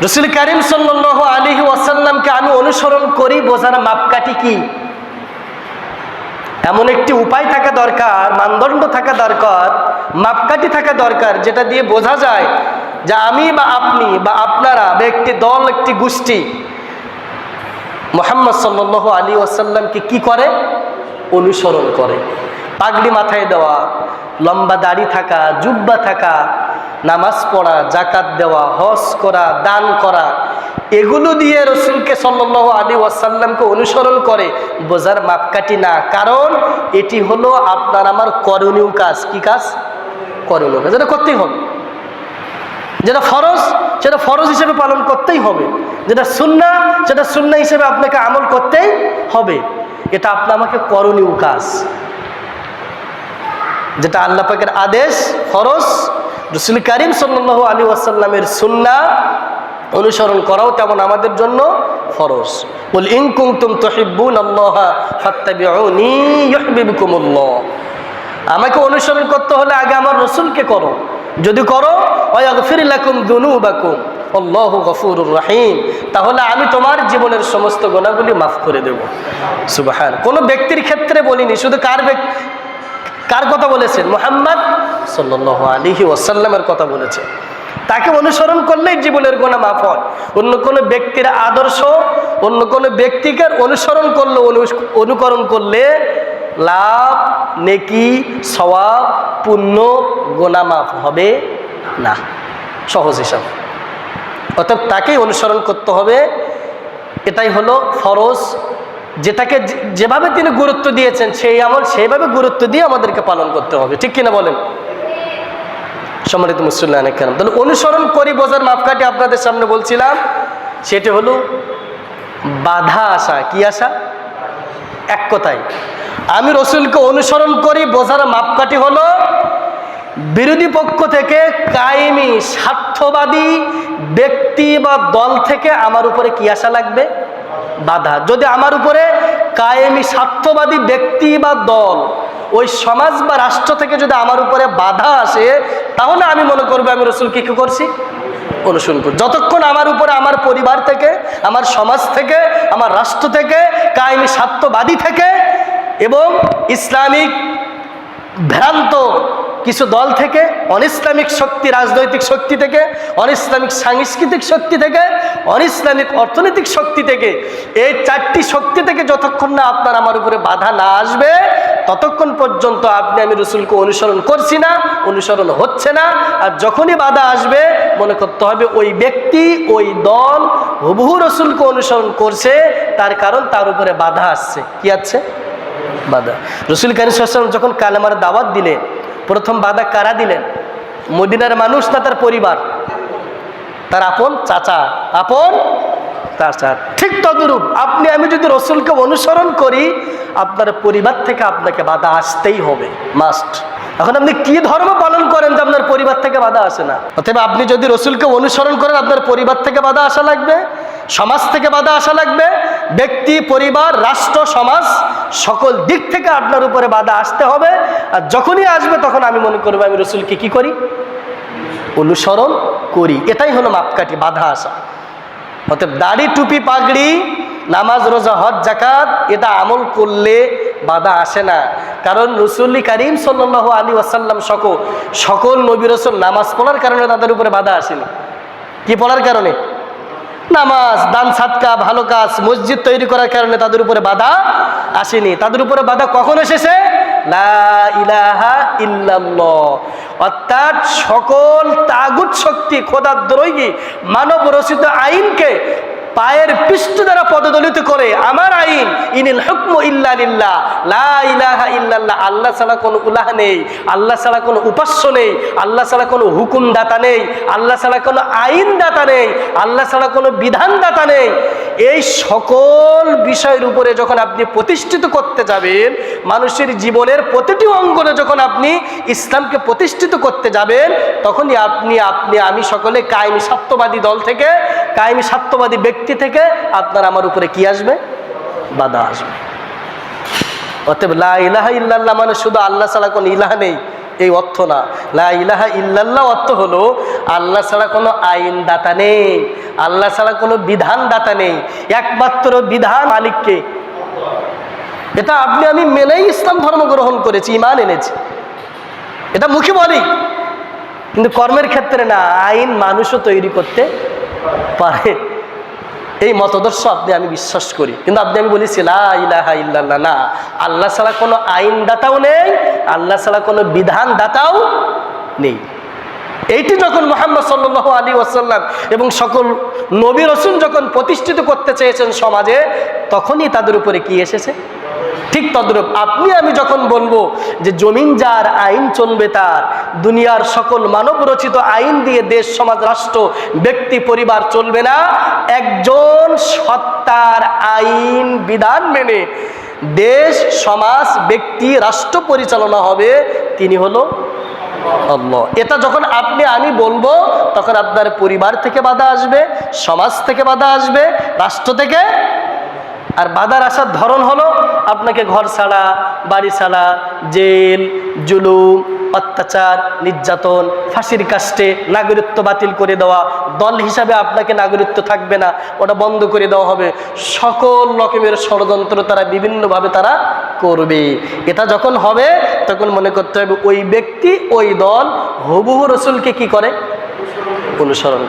রাসূল কারীম সাল্লাল্লাহু আলাইহি ওয়াসাল্লামকে আমি অনুসরণ করি বোঝার মাপকাঠি কি? এমন একটি উপায় থাকা দরকার, মানদণ্ড থাকা দরকার, মাপকাঠি থাকা দরকার, যেটা দিয়ে বোঝা যায় যে আমি বা আপনি বা আপনারা বা একটি দল, একটি গোষ্ঠী মুহাম্মদ সাল্লাল্লাহু আলাইহি ওয়াসাল্লামকে কি করে? অনুসরণ করে। পাগড়ি মাথায় দেওয়া, লম্বা দাড়ি থাকা, জুব্বা থাকা, নামাজ পড়া, জাকাত দেওয়া, হজ করা, দান করা, এগুলো দিয়ে রসুলকে সাল্লাল্লাহু আলাইহি ওয়াসাল্লামকে অনুসরণ করে বোঝার মাপকাঠি না। কারণ এটি হলো আপনার আমার করণীয় কাজ। কি কাজ? করণীয় কাজ, যেটা করতেই হবে। যেটা ফরজ সেটা ফরজ হিসেবে পালন করতেই হবে, যেটা সুন্নাহ সেটা সুন্নাহ হিসেবে আপনাকে আমল করতেই হবে। এটা আপনার আমাকে করণীয় কাজ, যেটা আল্লাহ পাকের আদেশ ফরজ, রাসূল কারীম সাল্লাল্লাহু আলাইহি ওয়াসাল্লামের সুন্নাহ অনুসরণ করাও তেমন আমাদের জন্য ফরজ। কুল ইন কুনতুম তুহিব্বুনাল্লাহা ফাত্তাবিউনি ইউহিব্বুকুমুল্লাহ। আমাকে অনুসরণ করতে হলে আগে আমার রাসূলকে করো, যদি করো ওয়াগফির লাকুম যুনুবাকুম আল্লাহু গফুরুর রহিম, তাহলে আমি তোমার জীবনের সমস্ত গুনাহগুলি মাফ করে দেব। সুবহান। কোন ব্যক্তির ক্ষেত্রে বলিনি, শুধু কার কথা বলেছেন? মুহাম্মদ সাল্লাল্লাহু আলাইহি ওয়াসাল্লামের কথা বলেছেন। তাকে অনুসরণ করলেই জীবনের গুনাহ মাফ হয়। অন্য কোনো ব্যক্তির আদর্শ, অন্য কোনো ব্যক্তিকে অনুসরণ করলে, অনুকরণ করলে লাভ, নেকি, সওয়াব, পুণ্য, গুনাহ মাফ হবে না, সহজ হিসাব। অতএব তাকেই অনুসরণ করতে হবে, এটাই হলো ফরজ। যেটাকে যেভাবে তিনি গুরুত্ব দিয়েছেন সেই আমল সেইভাবে গুরুত্ব দিয়ে আমাদেরকে পালন করতে হবে। ঠিক কিনা বলেন? সম্মানিত মুসলিম কেন তাহলে অনুসরণ করি বোঝার মাপকাঠি আপনাদের সামনে বলছিলাম, সেটি হলো বাধা আসা। কি আসা? এক কথায় আমি রসুলকে অনুসরণ করি বোঝার মাপকাঠি হলো বিরোধী পক্ষ থেকে কায়েমি স্বার্থবাদী ব্যক্তি বা দল থেকে আমার উপরে কি আসা লাগবে? বাধা। যদি আমার উপরে কায়েমি স্বার্থবাদী ব্যক্তি বা দল, ওই সমাজ বা রাষ্ট্র থেকে যদি আমার উপরে বাধা আসে, তাহলে আমি মনে করবো আমি রসুলকে কি করছি? অনুসরণ করি। যতক্ষণ আমার উপরে আমার পরিবার থেকে, আমার সমাজ থেকে, আমার রাষ্ট্র থেকে, কায়েমি স্বার্থবাদী থেকে এবং ইসলামিক ভ্রান্ত কিছু দল থেকে, অনইসলামিক শক্তি, রাজনৈতিক শক্তি থেকে, অনইসলামিক সাংস্কৃতিক শক্তি থেকে, অনইসলামিক অর্থনৈতিক শক্তি থেকে, এই চারটি শক্তি থেকে যতক্ষণ না আপনার আমার উপরে বাধা না আসবে, ততক্ষণ পর্যন্ত আমি রসুলকে অনুসরণ করছি না, অনুসরণ হচ্ছে না। আর যখনই বাধা আসবে মনে করতে হবে ওই ব্যক্তি, ওই দল হুবহু রসুলকে অনুসরণ করছে, তার কারণ তার উপরে বাধা আসছে। কি আছে? বাধা। রাসূল কারীম সাল্লাল্লাহু আলাইহি ওয়াসাল্লাম যখন কালেমার দাওয়াত দিলেন, প্রথম বাধা কারা দিলেন? মদিনার মানুষ না তার পরিবার? তার আপন চাচা, আপন চাচা। ঠিক তদ্রূপ আমি যদি রসুলকে অনুসরণ করি, আপনার পরিবার থেকে আপনাকে বাধা আসতেই হবে, মাস্ট। এখন আপনি কি ধর্ম পালন করেন যে আপনার পরিবার থেকে বাধা আসে না? অতএব আপনি যদি রসুলকে অনুসরণ করেন, আপনার পরিবার থেকে বাধা আসা লাগবে, সমাজ থেকে বাধা আসা লাগবে, ব্যক্তি, পরিবার, রাষ্ট্র, সমাজ সকল দিক থেকে আপনার উপরে বাধা আসতে হবে। আর যখনই আসবে তখন আমি মনে করবো আমি রসুলকে কি করি? অনুসরণ করি। এটাই হলো মাপকাঠি, বাধা আসা। অতএব দাড়ি, টুপি, পাগড়ি, নামাজ, রোজা, হজ, যাকাত এটা আমল করলে বাধা আসে না। কারণ রাসূল কারীম সাল্লাল্লাহু আলাইহি ওয়াসাল্লাম সকল নবী রাসূল নামাজ পড়ার কারণে তাদের উপরে বাধা আসেনি। কি পড়ার কারণে? নামাজ, দান, সাদকা, ভালো কাজ, মসজিদ তৈরি করার কারণে তাদের উপরে বাধা আসেনি। তাদের উপরে বাধা কখন এসেছে? লা ইলাহা ইল্লাল্লাহ, অর্থাৎ সকল তাগুত শক্তি, খোদাদ্রোহী মানব রচিত আইনকে পায়ের পৃষ্ঠ দ্বারা পদদলিত করে আমার আইন, ইনিল হুকমু ইল্লা লিল্লাহ, লা ইলাহা ইল্লাল্লাহ, আল্লাহ ছাড়া কোনো ইলাহ নেই, আল্লাহ ছাড়া কোনো উপাস্য নেই, আল্লাহ ছাড়া কোনো হুকুমদাতা নেই, আল্লাহ ছাড়া কোনো আইনদাতা নেই, আল্লাহ ছাড়া কোনো বিধানদাতা নেই। এই সকল বিষয়ের উপরে যখন আপনি প্রতিষ্ঠিত করতে যাবেন, মানুষের জীবনের প্রতিটি অঙ্গনে যখন আপনি ইসলামকে প্রতিষ্ঠিত করতে যাবেন, তখনই আমি সকলে কায়েমি স্বার্থবাদী দল থেকে, কায়েমি স্বার্থবাদী ব্যক্তি থেকে আপনার আমার উপরে কি আসবে? বাধা আসবে। অতএব লা ইলাহা ইল্লাল্লাহ মানে শুধু আল্লাহ ছাড়া কোনো ইলাহ নেই, এই অর্থ না। লা ইলাহা ইল্লাল্লাহ অর্থ হলো আল্লাহ ছাড়া কোনো আইন দাতা নেই, আল্লাহ ছাড়া কোনো বিধান দাতা নেই, একমাত্র বিধান মালিককে। এটা আপনি আমি মেনেই ইসলাম ধর্ম গ্রহণ করেছি, ঈমান এনেছি, এটা মুখে বলি, কিন্তু কর্মের ক্ষেত্রে না। আইন মানুষও তৈরি করতে পারে, এই মতদর্শ আপনি আমি বিশ্বাস করি। কিন্তু আপনি আমি বলেছি লা ইলাহা ইল্লাল্লাহ, না, আল্লাহ ছাড়া কোনো আইন দাতাও নেই, আল্লাহ ছাড়া কোনো বিধান দাতাও নেই। এইটি যখন মুহাম্মদ সাল্লাল্লাহু আলাইহি ওয়াসাল্লাম এবং সকল নবী রাসূল যখন প্রতিষ্ঠিত করতে চেয়েছেন সমাজে, তখনই তাদের উপরে কি এসেছে? ঠিক তদ্রূপ আপনি আমি যখন বলবো যে জমিন যার আইন চলবে তার, দুনিয়ার সকল মানব রচিত আইন দিয়ে দেশ সমাজ রাষ্ট্র ব্যক্তি পরিবার চলবে না, একজন সত্তার আইন বিধান মেনে দেশ সমাজ ব্যক্তি রাষ্ট্র পরিচালনা হবে, তিনি হলো আল্লাহ। এটা যখন আপনি আমি বলবো, তখন আপনার পরিবার থেকে বাধা আসবে, সমাজ থেকে বাধা আসবে, রাষ্ট্র থেকে। আর বাধার আসার ধরন হলো আপনাকে ঘর ছাড়া, বাড়ি ছাড়া, জেল, জুলুম, অত্যাচার, নির্যাতন, ফাঁসির কাস্টে, নাগরিকত্ব বাতিল করে দেওয়া, দল হিসাবে আপনাকে নাগরিকত্ব থাকবে না, ওটা বন্ধ করে দেওয়া হবে। সকল রকমের ষড়যন্ত্র তারা বিভিন্নভাবে তারা করবে। এটা যখন হবে তখন মনে করতে হবে ওই ব্যক্তি ওই দল হুবহু রাসূলকে কি করে? অনুসরণ।